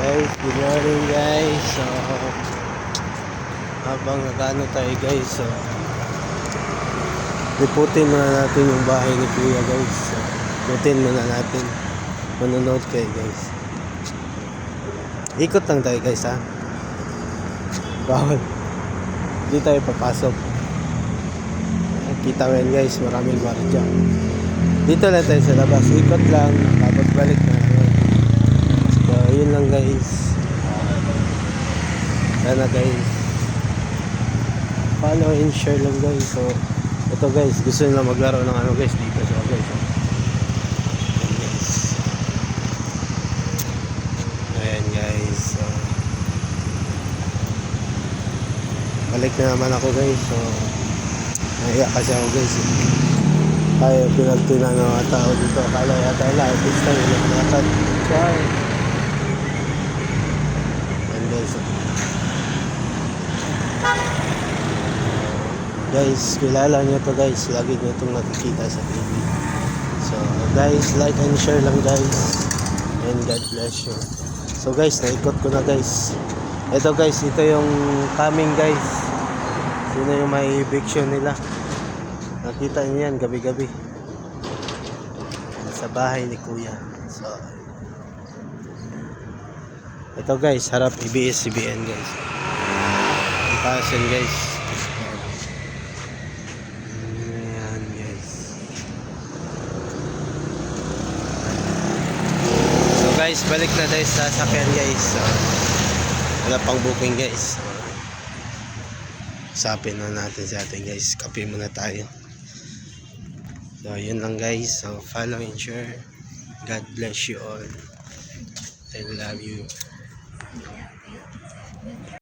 Guys, good morning guys. So, habang nagano tayo guys, so liputin muna natin yung bahay ni Kuya guys. So, liputin muna natin. Manonood kayo guys. Ikot lang tayo guys ha. Bawal. Hindi tayo papasok. Kita mo yan guys, maraming gwardiya. Dito lang tayo sa labas. Ikot lang, tapos balik na. So, yun lang guys. Sana guys, follow and share lang guys. So, ito guys, gusto nila maglaro ng ano guys dito. So guys, ayan guys. Ayan guys. So, balik na naman ako guys. So, naiyak kasi ako guys. Tayo pinagtinan ng mga tao dito. Akala yata lang, this time nakakad. Sorry. Ayan guys. Guys, kilala nyo to guys. Lagi nyo itong nakikita sa TV. So guys, like and share lang guys. And God bless you. So guys, naikot ko na guys. Ito guys, ito yung coming guys. Sino yung may eviction nila. Nakita nyo yan gabi-gabi. Sa bahay ni Kuya. So ito guys, harap ABS-CBN guys. Ang taas yan guys. Ayan guys. So guys, balik na tayo sa sakyan guys. So, wala pang booking guys. Usapin na natin sa atin guys. Kape muna tayo. So yun lang guys. So follow and share. God bless you all. I love you.